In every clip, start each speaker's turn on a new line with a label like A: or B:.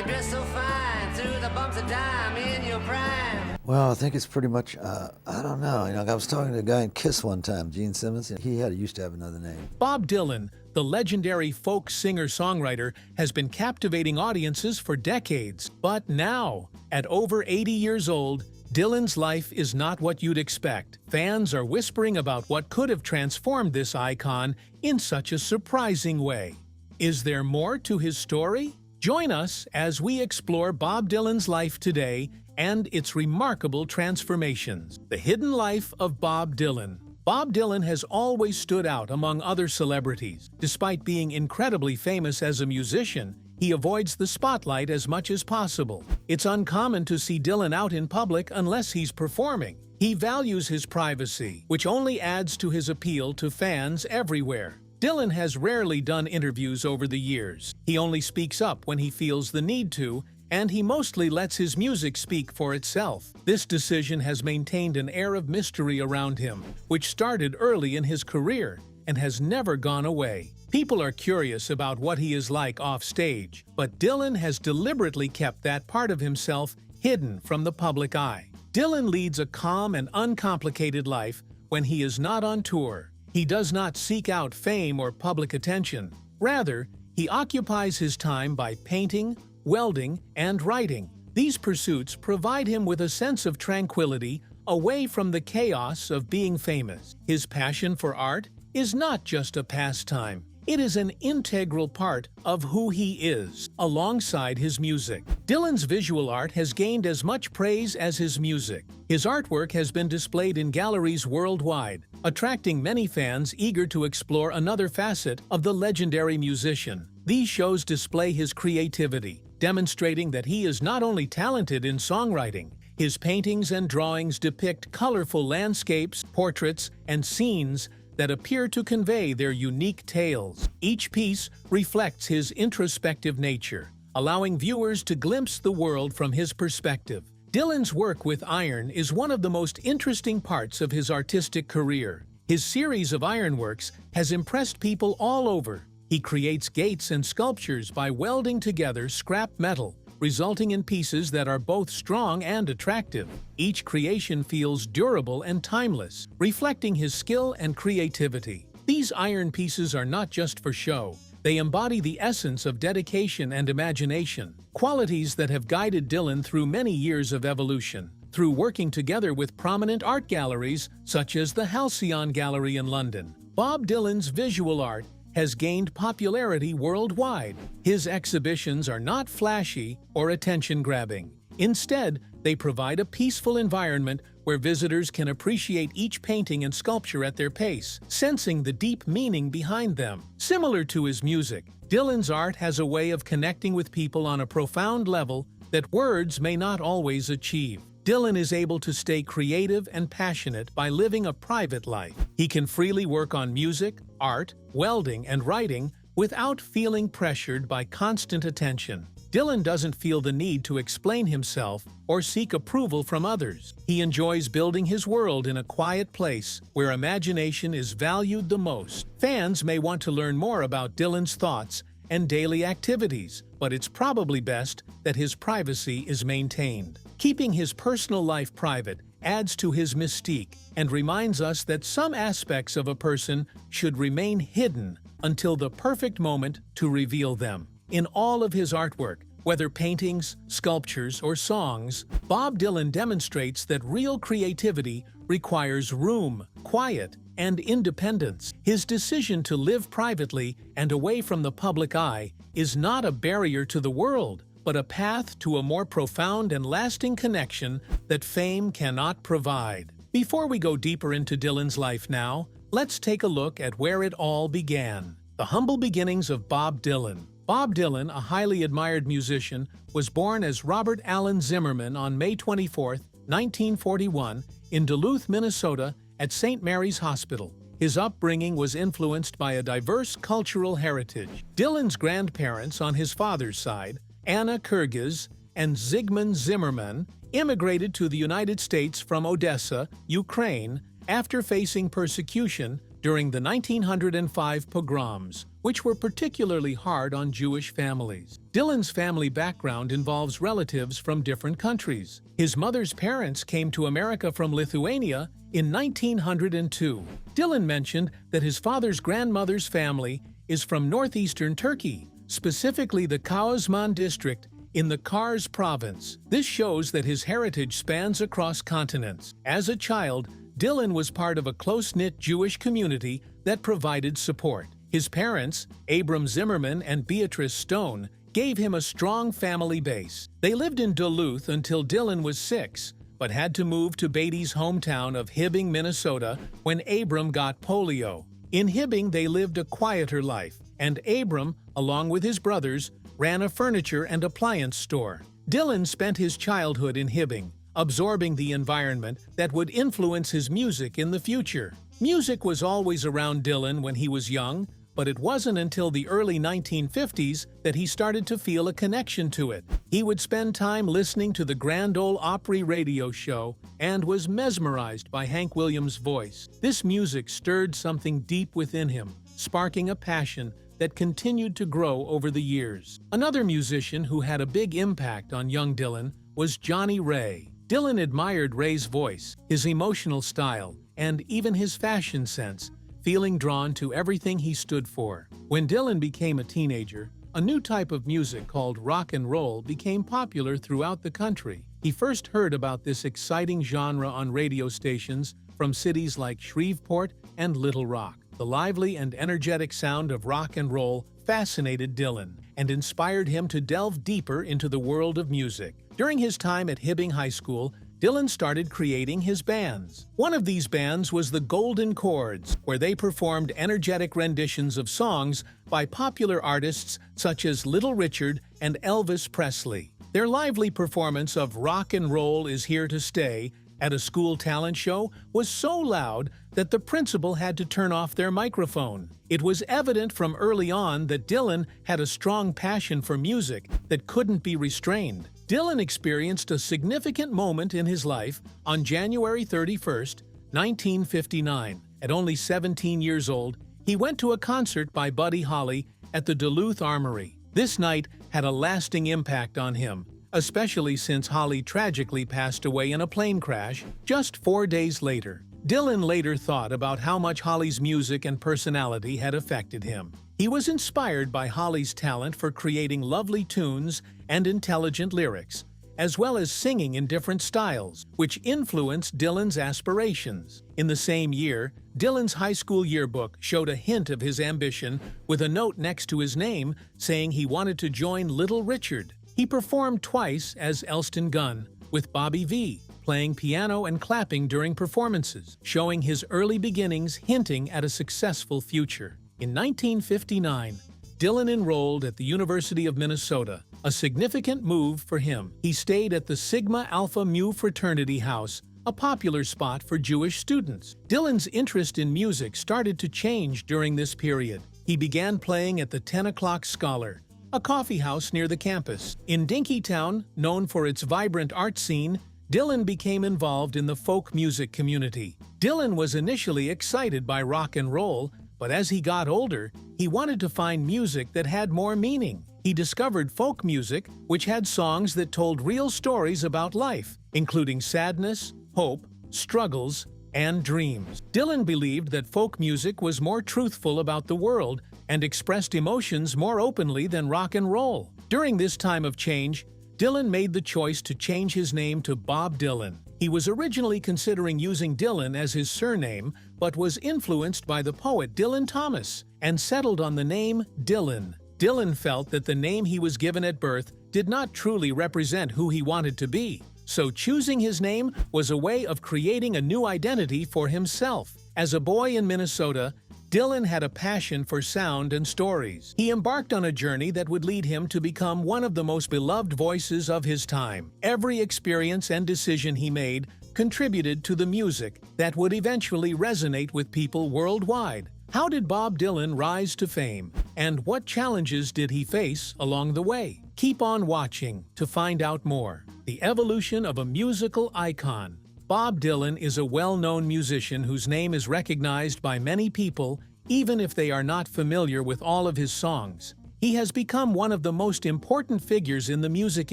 A: dress so fine through the bumps of dime in your prime.
B: Well, I think it's pretty much, I don't know. I was talking to a guy in Kiss one time, Gene Simmons. Used to have another name.
C: Bob Dylan, the legendary folk singer-songwriter, has been captivating audiences for decades. But now, at over 80 years old, Dylan's life is not what you'd expect. Fans are whispering about what could have transformed this icon in such a surprising way. Is there more to his story? Join us as we explore Bob Dylan's life today and its remarkable transformations. The hidden life of Bob Dylan. Bob Dylan has always stood out among other celebrities. Despite being incredibly famous as a musician, he avoids the spotlight as much as possible. It's uncommon to see Dylan out in public unless he's performing. He values his privacy, which only adds to his appeal to fans everywhere. Dylan has rarely done interviews over the years. He only speaks up when he feels the need to, and he mostly lets his music speak for itself. This decision has maintained an air of mystery around him, which started early in his career and has never gone away. People are curious about what he is like off stage, but Dylan has deliberately kept that part of himself hidden from the public eye. Dylan leads a calm and uncomplicated life when he is not on tour. He does not seek out fame or public attention. Rather, he occupies his time by painting, welding, and writing. These pursuits provide him with a sense of tranquility away from the chaos of being famous. His passion for art is not just a pastime. It is an integral part of who he is, alongside his music. Dylan's visual art has gained as much praise as his music. His artwork has been displayed in galleries worldwide, attracting many fans eager to explore another facet of the legendary musician. These shows display his creativity, demonstrating that he is not only talented in songwriting. His paintings and drawings depict colorful landscapes, portraits, and scenes that appear to convey their unique tales. Each piece reflects his introspective nature, allowing viewers to glimpse the world from his perspective. Dylan's work with iron is one of the most interesting parts of his artistic career. His series of ironworks has impressed people all over. He creates gates and sculptures by welding together scrap metal, resulting in pieces that are both strong and attractive. Each creation feels durable and timeless, reflecting his skill and creativity. These iron pieces are not just for show. They embody the essence of dedication and imagination, qualities that have guided Dylan through many years of evolution. Through working together with prominent art galleries, such as the Halcyon Gallery in London, Bob Dylan's visual art has gained popularity worldwide. His exhibitions are not flashy or attention-grabbing. Instead, they provide a peaceful environment where visitors can appreciate each painting and sculpture at their pace, sensing the deep meaning behind them. Similar to his music, Dylan's art has a way of connecting with people on a profound level that words may not always achieve. Dylan is able to stay creative and passionate by living a private life. He can freely work on music, art, welding, and writing without feeling pressured by constant attention. Dylan doesn't feel the need to explain himself or seek approval from others. He enjoys building his world in a quiet place where imagination is valued the most. Fans may want to learn more about Dylan's thoughts and daily activities, but it's probably best that his privacy is maintained. Keeping his personal life private adds to his mystique and reminds us that some aspects of a person should remain hidden until the perfect moment to reveal them. In all of his artwork, whether paintings, sculptures, or songs, Bob Dylan demonstrates that real creativity requires room, quiet, and independence. His decision to live privately and away from the public eye is not a barrier to the world, but a path to a more profound and lasting connection that fame cannot provide. Before we go deeper into Dylan's life now, let's take a look at where it all began. The humble beginnings of Bob Dylan. Bob Dylan, a highly admired musician, was born as Robert Allen Zimmerman on May 24, 1941, in Duluth, Minnesota, at St. Mary's Hospital. His upbringing was influenced by a diverse cultural heritage. Dylan's grandparents on his father's side, Anna Kyrgyz and Zygmunt Zimmerman, immigrated to the United States from Odessa, Ukraine, after facing persecution during the 1905 pogroms, which were particularly hard on Jewish families. Dylan's family background involves relatives from different countries. His mother's parents came to America from Lithuania in 1902. Dylan mentioned that his father's grandmother's family is from northeastern Turkey, specifically the Kağızman district in the Kars province. This shows that his heritage spans across continents. As a child, Dylan was part of a close-knit Jewish community that provided support. His parents, Abram Zimmerman and Beatrice Stone, gave him a strong family base. They lived in Duluth until Dylan was 6, but had to move to Beatty's hometown of Hibbing, Minnesota, when Abram got polio. In Hibbing, they lived a quieter life, and Abram, along with his brothers, ran a furniture and appliance store. Dylan spent his childhood in Hibbing, absorbing the environment that would influence his music in the future. Music was always around Dylan when he was young, but it wasn't until the early 1950s that he started to feel a connection to it. He would spend time listening to the Grand Ole Opry radio show and was mesmerized by Hank Williams' voice. This music stirred something deep within him, sparking a passion that continued to grow over the years. Another musician who had a big impact on young Dylan was Johnny Ray. Dylan admired Ray's voice, his emotional style, and even his fashion sense, feeling drawn to everything he stood for. When Dylan became a teenager, a new type of music called rock and roll became popular throughout the country. He first heard about this exciting genre on radio stations from cities like Shreveport and Little Rock. The lively and energetic sound of rock and roll fascinated Dylan and inspired him to delve deeper into the world of music. During his time at Hibbing High School, Dylan started creating his bands. One of these bands was the Golden Chords, where they performed energetic renditions of songs by popular artists such as Little Richard and Elvis Presley. Their lively performance of Rock and Roll Is Here to Stay at a school talent show was so loud that the principal had to turn off their microphone. It was evident from early on that Dylan had a strong passion for music that couldn't be restrained. Dylan experienced a significant moment in his life on January 31st, 1959. At only 17 years old, he went to a concert by Buddy Holly at the Duluth Armory. This night had a lasting impact on him, especially since Holly tragically passed away in a plane crash just 4 days later. Dylan later thought about how much Holly's music and personality had affected him. He was inspired by Holly's talent for creating lovely tunes and intelligent lyrics, as well as singing in different styles, which influenced Dylan's aspirations. In the same year, Dylan's high school yearbook showed a hint of his ambition with a note next to his name saying he wanted to join Little Richard. He performed twice as Elston Gunn, with Bobby V, playing piano and clapping during performances, showing his early beginnings hinting at a successful future. In 1959, Dylan enrolled at the University of Minnesota, a significant move for him. He stayed at the Sigma Alpha Mu fraternity house, a popular spot for Jewish students. Dylan's interest in music started to change during this period. He began playing at the 10 O'Clock Scholar, a coffee house near the campus. In Dinkytown, known for its vibrant art scene, Dylan became involved in the folk music community. Dylan was initially excited by rock and roll, but as he got older, he wanted to find music that had more meaning. He discovered folk music, which had songs that told real stories about life, including sadness, hope, struggles, and dreams. Dylan believed that folk music was more truthful about the world and expressed emotions more openly than rock and roll. During this time of change, Dylan made the choice to change his name to Bob Dylan. He was originally considering using Dylan as his surname, but was influenced by the poet Dylan Thomas and settled on the name Dylan. Dylan felt that the name he was given at birth did not truly represent who he wanted to be, so choosing his name was a way of creating a new identity for himself. As a boy in Minnesota, Dylan had a passion for sound and stories. He embarked on a journey that would lead him to become one of the most beloved voices of his time. Every experience and decision he made contributed to the music that would eventually resonate with people worldwide. How did Bob Dylan rise to fame, and what challenges did he face along the way? Keep on watching to find out more. The evolution of a musical icon. Bob Dylan is a well-known musician whose name is recognized by many people, even if they are not familiar with all of his songs. He has become one of the most important figures in the music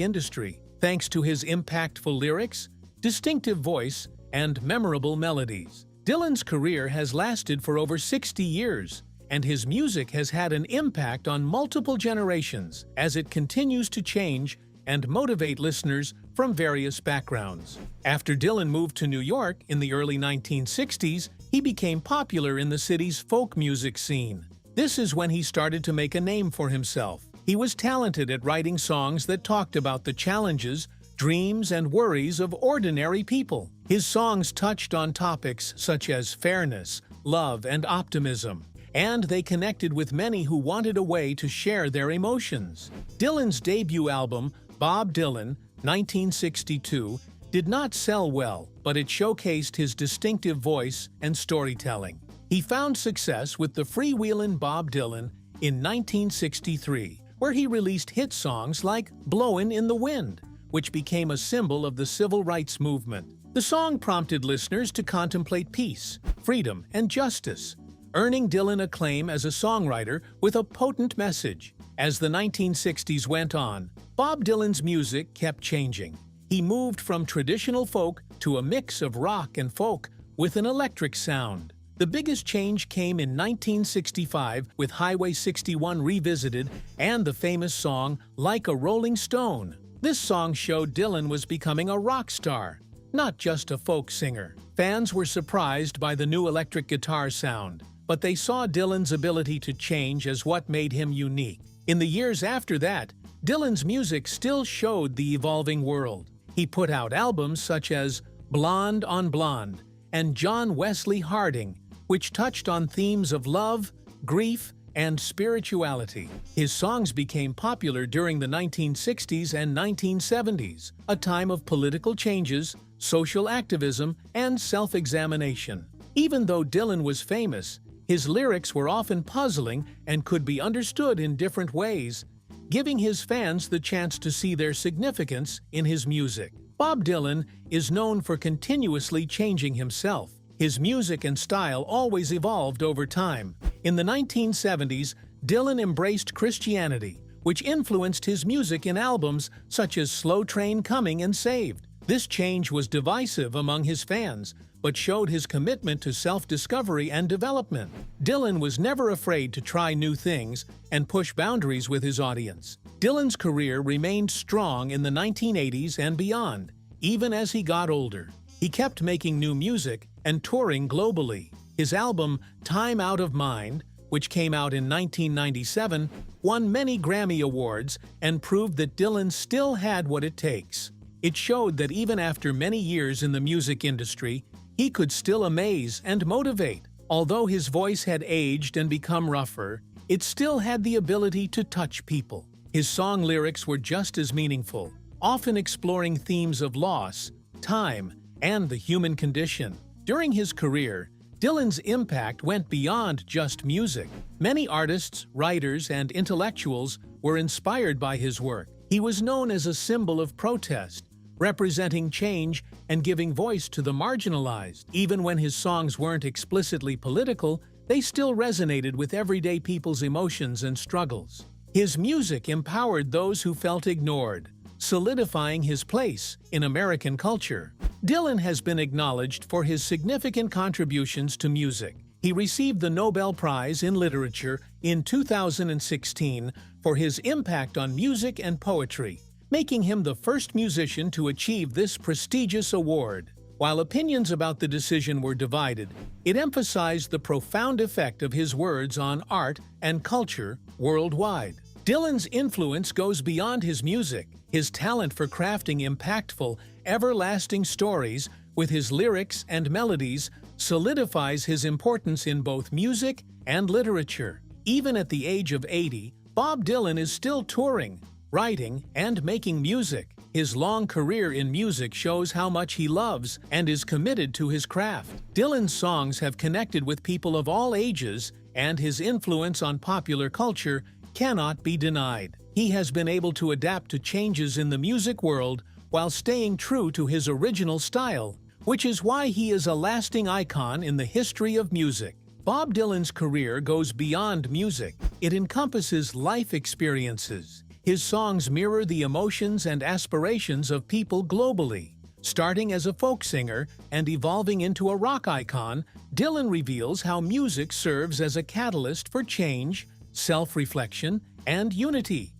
C: industry, thanks to his impactful lyrics, distinctive voice, and memorable melodies. Dylan's career has lasted for over 60 years, and his music has had an impact on multiple generations as it continues to change and motivate listeners from various backgrounds. After Dylan moved to New York in the early 1960s, he became popular in the city's folk music scene. This is when he started to make a name for himself. He was talented at writing songs that talked about the challenges, dreams, and worries of ordinary people. His songs touched on topics such as fairness, love, and optimism, and they connected with many who wanted a way to share their emotions. Dylan's debut album, Bob Dylan, 1962, did not sell well, but it showcased his distinctive voice and storytelling. He found success with the freewheelin' Bob Dylan in 1963, where he released hit songs like Blowin' in the Wind, which became a symbol of the civil rights movement. The song prompted listeners to contemplate peace, freedom, and justice, earning Dylan acclaim as a songwriter with a potent message. As the 1960s went on, Bob Dylan's music kept changing. He moved from traditional folk to a mix of rock and folk with an electric sound. The biggest change came in 1965 with Highway 61 revisited and the famous song Like a Rolling Stone. This song showed Dylan was becoming a rock star, not just a folk singer. Fans were surprised by the new electric guitar sound, but they saw Dylan's ability to change as what made him unique. In the years after that, Dylan's music still showed the evolving world. He put out albums such as Blonde on Blonde and John Wesley Harding, which touched on themes of love, grief, and spirituality. His songs became popular during the 1960s and 1970s, a time of political changes, social activism, and self-examination. Even though Dylan was famous, his lyrics were often puzzling and could be understood in different ways, giving his fans the chance to see their significance in his music. Bob Dylan is known for continuously changing himself. His music and style always evolved over time. In the 1970s, Dylan embraced Christianity, which influenced his music in albums such as Slow Train Coming and Saved. This change was divisive among his fans, but showed his commitment to self-discovery and development. Dylan was never afraid to try new things and push boundaries with his audience. Dylan's career remained strong in the 1980s and beyond, even as he got older. He kept making new music and touring globally. His album, Time Out of Mind, which came out in 1997, won many Grammy Awards and proved that Dylan still had what it takes. It showed that even after many years in the music industry, he could still amaze and motivate. Although his voice had aged and become rougher, it still had the ability to touch people. His song lyrics were just as meaningful, often exploring themes of loss, time, and the human condition. During his career, Dylan's impact went beyond just music. Many artists, writers, and intellectuals were inspired by his work. He was known as a symbol of protest, representing change and giving voice to the marginalized. Even when his songs weren't explicitly political, they still resonated with everyday people's emotions and struggles. His music empowered those who felt ignored, solidifying his place in American culture. Dylan has been acknowledged for his significant contributions to music. He received the Nobel Prize in Literature in 2016 for his impact on music and poetry, making him the first musician to achieve this prestigious award. While opinions about the decision were divided, it emphasized the profound effect of his words on art and culture worldwide. Dylan's influence goes beyond his music. His talent for crafting impactful, everlasting stories with his lyrics and melodies solidifies his importance in both music and literature. Even at the age of 80, Bob Dylan is still touring, writing, and making music. His long career in music shows how much he loves and is committed to his craft. Dylan's songs have connected with people of all ages, and his influence on popular culture cannot be denied. He has been able to adapt to changes in the music world while staying true to his original style, which is why he is a lasting icon in the history of music. Bob Dylan's career goes beyond music. It encompasses life experiences. His songs mirror the emotions and aspirations of people globally. Starting as a folk singer and evolving into a rock icon, Dylan reveals how music serves as a catalyst for change, self-reflection, and unity.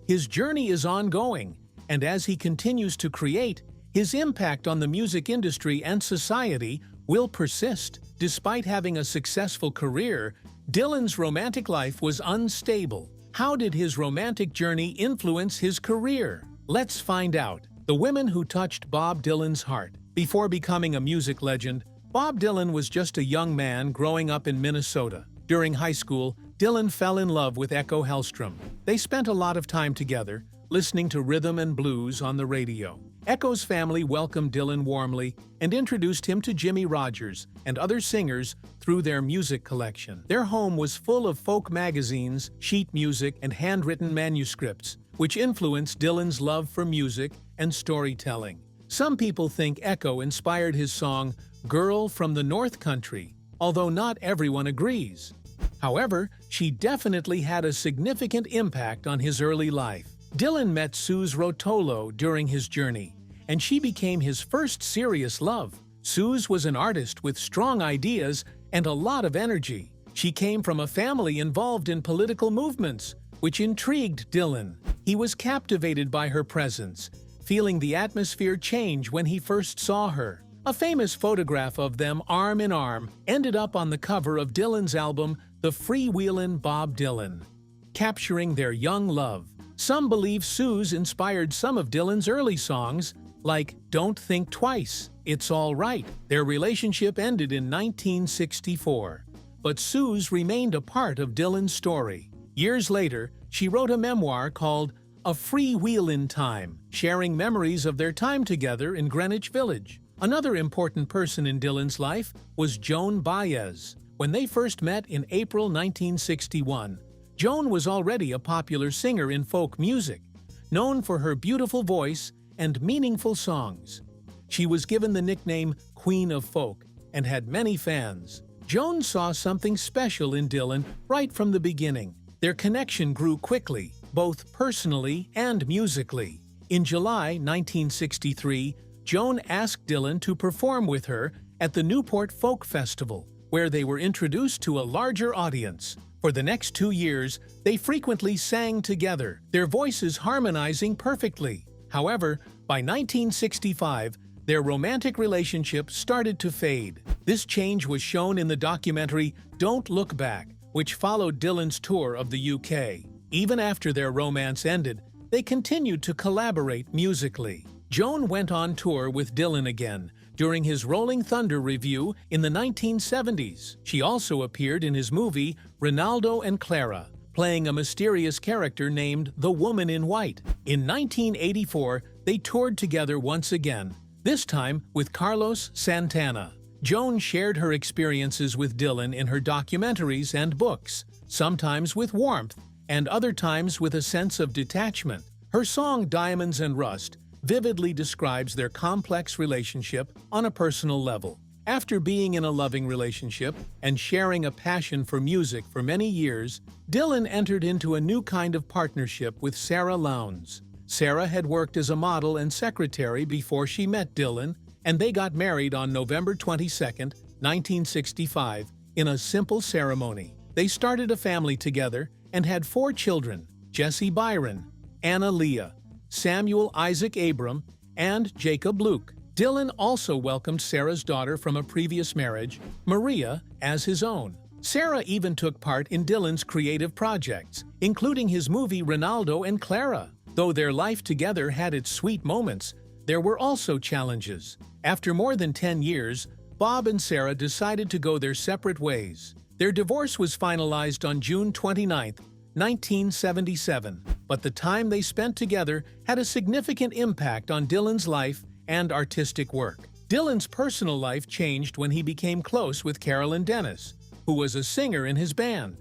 C: His journey is ongoing, and as he continues to create, his impact on the music industry and society will persist. Despite having a successful career, Dylan's romantic life was unstable. How did his romantic journey influence his career? Let's find out. The women who touched Bob Dylan's heart. Before becoming a music legend, Bob Dylan was just a young man growing up in Minnesota. During high school, Dylan fell in love with Echo Hellstrom. They spent a lot of time together, listening to rhythm and blues on the radio. Echo's family welcomed Dylan warmly and introduced him to Jimmy Rogers and other singers through their music collection. Their home was full of folk magazines, sheet music, and handwritten manuscripts, which influenced Dylan's love for music and storytelling. Some people think Echo inspired his song "Girl from the North Country," although not everyone agrees. However, she definitely had a significant impact on his early life. Dylan met Suze Rotolo during his journey, and she became his first serious love. Suze was an artist with strong ideas and a lot of energy. She came from a family involved in political movements, which intrigued Dylan. He was captivated by her presence, feeling the atmosphere change when he first saw her. A famous photograph of them arm in arm ended up on the cover of Dylan's album, The Freewheelin' Bob Dylan, capturing their young love. Some believe Suze inspired some of Dylan's early songs, like Don't Think Twice, It's All Right. Their relationship ended in 1964, but Suze remained a part of Dylan's story. Years later, she wrote a memoir called A Freewheelin' Time, sharing memories of their time together in Greenwich Village. Another important person in Dylan's life was Joan Baez. When they first met in April 1961, Joan was already a popular singer in folk music, known for her beautiful voice and meaningful songs. She was given the nickname Queen of Folk and had many fans. Joan saw something special in Dylan right from the beginning. Their connection grew quickly, both personally and musically. In July 1963, Joan asked Dylan to perform with her at the Newport Folk Festival, where they were introduced to a larger audience. For the next 2 years, they frequently sang together, their voices harmonizing perfectly. However, by 1965, their romantic relationship started to fade. This change was shown in the documentary Don't Look Back, which followed Dylan's tour of the UK. Even after their romance ended, they continued to collaborate musically. Joan went on tour with Dylan again during his Rolling Thunder review in the 1970s. She also appeared in his movie Ronaldo and Clara, playing a mysterious character named the Woman in White. In 1984, they toured together once again, this time with Carlos Santana. Joan shared her experiences with Dylan in her documentaries and books, sometimes with warmth and other times with a sense of detachment. Her song Diamonds and Rust vividly describes their complex relationship on a personal level. After being in a loving relationship and sharing a passion for music for many years, Dylan entered into a new kind of partnership with Sarah Lowndes. Sarah had worked as a model and secretary before she met Dylan, and they got married on November 22, 1965, in a simple ceremony. They started a family together and had 4 children: Jesse Byron, Anna Leah, Samuel Isaac Abram, and Jacob Luke. Dylan also welcomed Sarah's daughter from a previous marriage, Maria, as his own. Sarah even took part in Dylan's creative projects, including his movie Ronaldo and Clara. Though their life together had its sweet moments, there were also challenges. After more than 10 years, Bob and Sarah decided to go their separate ways. Their divorce was finalized on June 29, 1977, but the time they spent together had a significant impact on Dylan's life and artistic work. Dylan's personal life changed when he became close with Carolyn Dennis, who was a singer in his band.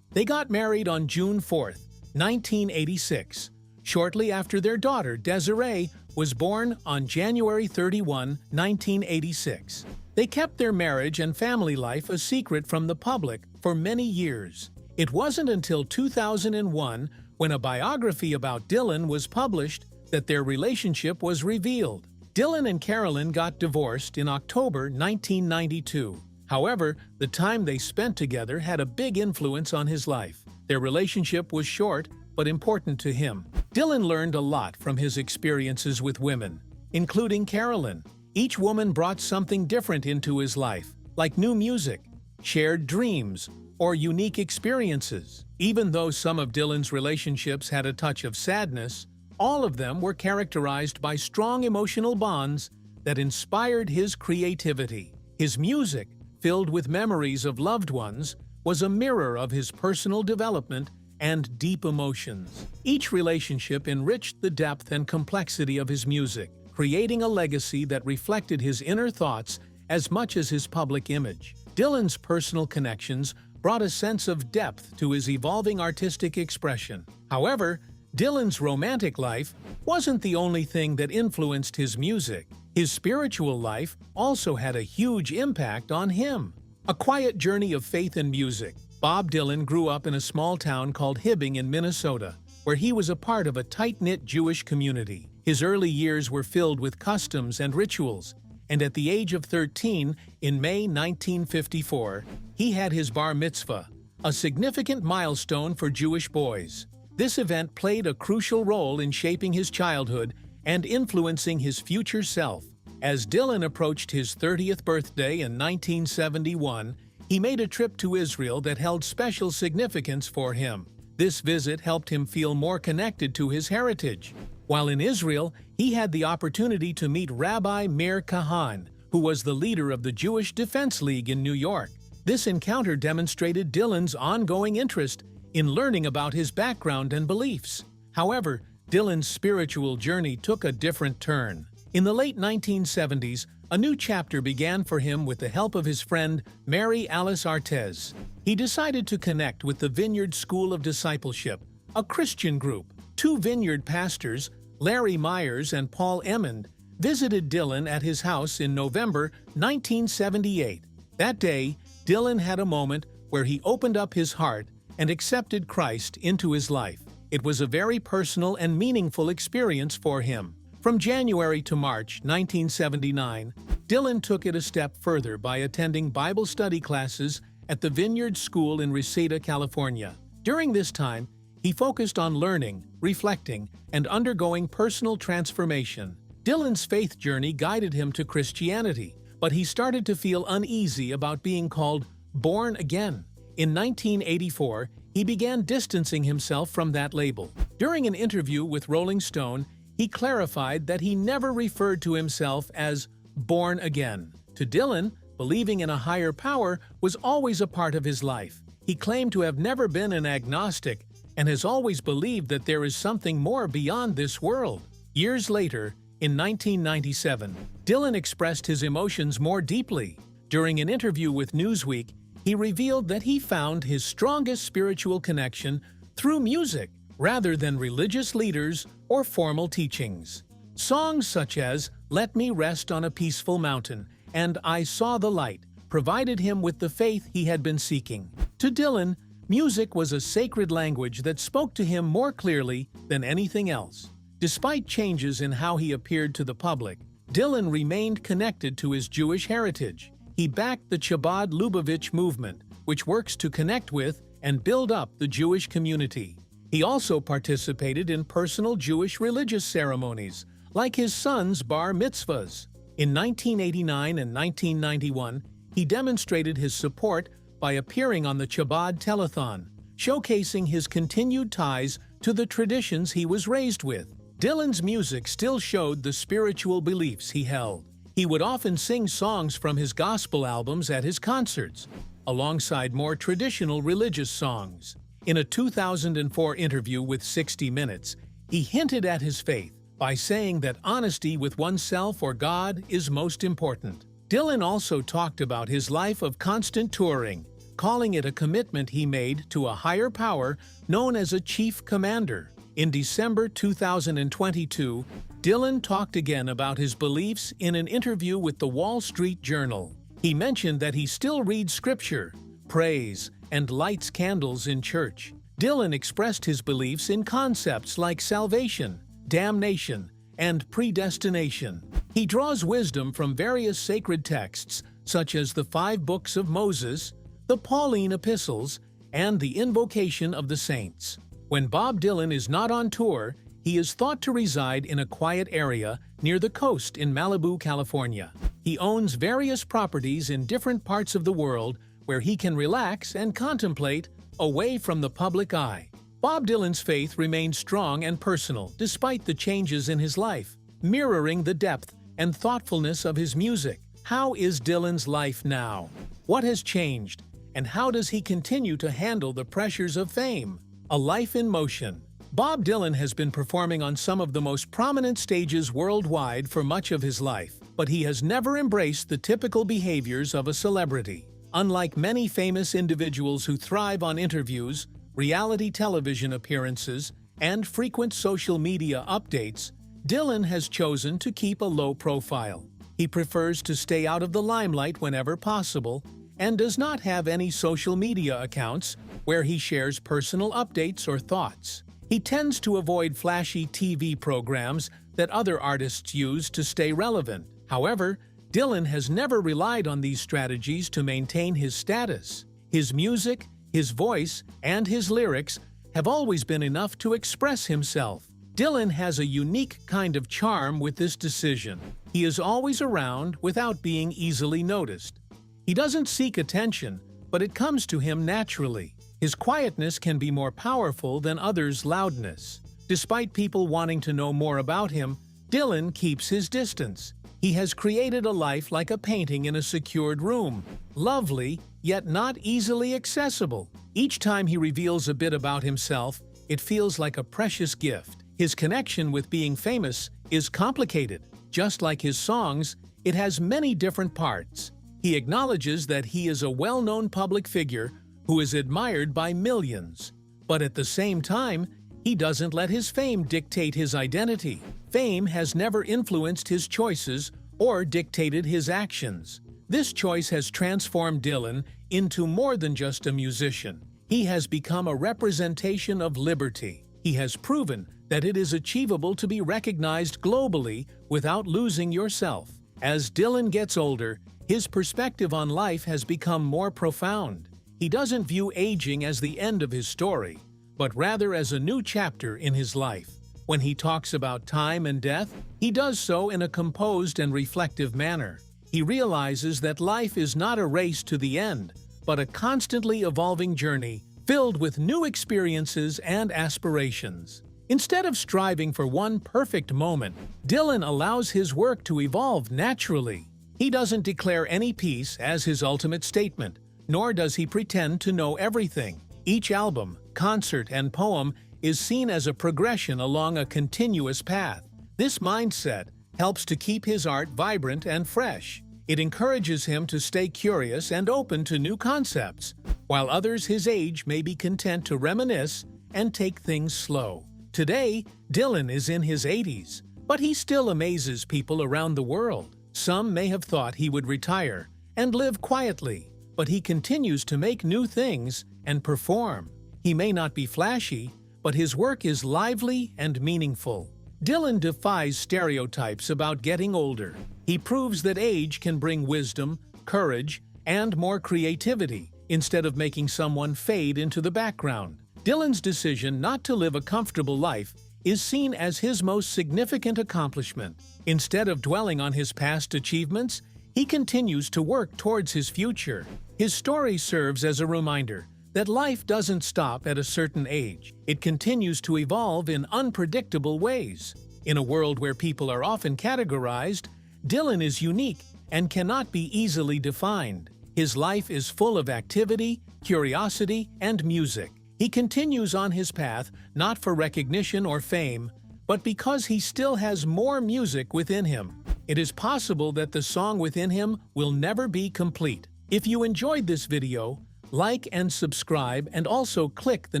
C: They got married on June 4, 1986, shortly after their daughter, Desiree, was born on January 31, 1986. They kept their marriage and family life a secret from the public for many years. It wasn't until 2001, when a biography about Dylan was published, that their relationship was revealed. Dylan and Carolyn got divorced in October 1992. However, the time they spent together had a big influence on his life. Their relationship was short, but important to him. Dylan learned a lot from his experiences with women, including Carolyn. Each woman brought something different into his life, like new music, shared dreams, or unique experiences. Even though some of Dylan's relationships had a touch of sadness, all of them were characterized by strong emotional bonds that inspired his creativity. His music, filled with memories of loved ones, was a mirror of his personal development and deep emotions. Each relationship enriched the depth and complexity of his music, creating a legacy that reflected his inner thoughts as much as his public image. Dylan's personal connections brought a sense of depth to his evolving artistic expression. However, Dylan's romantic life wasn't the only thing that influenced his music. His spiritual life also had a huge impact on him. A quiet journey of faith and music. Bob Dylan grew up in a small town called Hibbing in Minnesota, where he was a part of a tight-knit Jewish community. His early years were filled with customs and rituals, and at the age of 13, in May 1954, he had his bar mitzvah, a significant milestone for Jewish boys. This event played a crucial role in shaping his childhood and influencing his future self. As Dylan approached his 30th birthday in 1971, he made a trip to Israel that held special significance for him. This visit helped him feel more connected to his heritage. While in Israel, he had the opportunity to meet Rabbi Meir Kahan, who was the leader of the Jewish Defense League in New York. This encounter demonstrated Dylan's ongoing interest in learning about his background and beliefs. However, Dylan's spiritual journey took a different turn. In the late 1970s, a new chapter began for him with the help of his friend Mary Alice Artez. He decided to connect with the Vineyard School of Discipleship, a Christian group. Two Vineyard pastors, Larry Myers and Paul Emmond, visited Dylan at his house in November 1978. That day, Dylan had a moment where he opened up his heart and accepted Christ into his life. It was a very personal and meaningful experience for him. From January to March 1979, Dylan took it a step further by attending Bible study classes at the Vineyard School in Reseda, California. During this time, he focused on learning, reflecting, and undergoing personal transformation. Dylan's faith journey guided him to Christianity, but he started to feel uneasy about being called born again. In 1984, he began distancing himself from that label. During an interview with Rolling Stone, he clarified that he never referred to himself as born again. To Dylan, believing in a higher power was always a part of his life. He claimed to have never been an agnostic and has always believed that there is something more beyond this world. Years later, in 1997, Dylan expressed his emotions more deeply. During an interview with Newsweek, he revealed that he found his strongest spiritual connection through music, rather than religious leaders or formal teachings. Songs such as "Let Me Rest on a Peaceful Mountain" and "I Saw the Light" provided him with the faith he had been seeking. To Dylan, music was a sacred language that spoke to him more clearly than anything else. Despite changes in how he appeared to the public, Dylan remained connected to his Jewish heritage. He backed the Chabad Lubavitch movement, which works to connect with and build up the Jewish community. He also participated in personal Jewish religious ceremonies, like his son's bar mitzvahs. In 1989 and 1991, he demonstrated his support by appearing on the Chabad Telethon, showcasing his continued ties to the traditions he was raised with. Dylan's music still showed the spiritual beliefs he held. He would often sing songs from his gospel albums at his concerts, alongside more traditional religious songs. In a 2004 interview with 60 Minutes, he hinted at his faith by saying that honesty with oneself or God is most important. Dylan also talked about his life of constant touring, calling it a commitment he made to a higher power known as a chief commander. In December 2022, Dylan talked again about his beliefs in an interview with the Wall Street Journal. He mentioned that he still reads scripture, prays, and lights candles in church. Dylan expressed his beliefs in concepts like salvation, damnation, and predestination. He draws wisdom from various sacred texts, such as the 5 books of Moses, the Pauline epistles, and the invocation of the saints. When Bob Dylan is not on tour, he is thought to reside in a quiet area near the coast in Malibu, California. He owns various properties in different parts of the world where he can relax and contemplate away from the public eye. Bob Dylan's faith remains strong and personal despite the changes in his life, mirroring the depth and thoughtfulness of his music. How is Dylan's life now? What has changed? And how does he continue to handle the pressures of fame? A life in motion. Bob Dylan has been performing on some of the most prominent stages worldwide for much of his life, but he has never embraced the typical behaviors of a celebrity. Unlike many famous individuals who thrive on interviews, reality television appearances, and frequent social media updates, Dylan has chosen to keep a low profile. He prefers to stay out of the limelight whenever possible and does not have any social media accounts where he shares personal updates or thoughts. He tends to avoid flashy TV programs that other artists use to stay relevant. However, Dylan has never relied on these strategies to maintain his status. His music, his voice, and his lyrics have always been enough to express himself. Dylan has a unique kind of charm with this decision. He is always around without being easily noticed. He doesn't seek attention, but it comes to him naturally. His quietness can be more powerful than others' loudness. Despite people wanting to know more about him, Dylan keeps his distance. He has created a life like a painting in a secured room, lovely, yet not easily accessible. Each time he reveals a bit about himself, it feels like a precious gift. His connection with being famous is complicated. Just like his songs, it has many different parts. He acknowledges that he is a well-known public figure who is admired by millions. But at the same time, he doesn't let his fame dictate his identity. Fame has never influenced his choices or dictated his actions. This choice has transformed Dylan into more than just a musician. He has become a representation of liberty. He has proven that it is achievable to be recognized globally without losing yourself. As Dylan gets older, his perspective on life has become more profound. He doesn't view aging as the end of his story, but rather as a new chapter in his life. When he talks about time and death, he does so in a composed and reflective manner. He realizes that life is not a race to the end, but a constantly evolving journey filled with new experiences and aspirations. Instead of striving for one perfect moment, Dylan allows his work to evolve naturally. He doesn't declare any piece as his ultimate statement, nor does he pretend to know everything. Each album, concert, and poem is seen as a progression along a continuous path. This mindset helps to keep his art vibrant and fresh. It encourages him to stay curious and open to new concepts, while others his age may be content to reminisce and take things slow. Today, Dylan is in his 80s, but he still amazes people around the world. Some may have thought he would retire and live quietly, but he continues to make new things and perform. He may not be flashy, but his work is lively and meaningful. Dylan defies stereotypes about getting older. He proves that age can bring wisdom, courage, and more creativity, instead of making someone fade into the background. Dylan's decision not to live a comfortable life is seen as his most significant accomplishment. Instead of dwelling on his past achievements, he continues to work towards his future. His story serves as a reminder that life doesn't stop at a certain age. It continues to evolve in unpredictable ways. In a world where people are often categorized, Dylan is unique and cannot be easily defined. His life is full of activity, curiosity, and music. He continues on his path not for recognition or fame, but because he still has more music within him. It is possible that the song within him will never be complete. If you enjoyed this video, like and subscribe, and also click the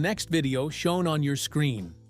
C: next video shown on your screen.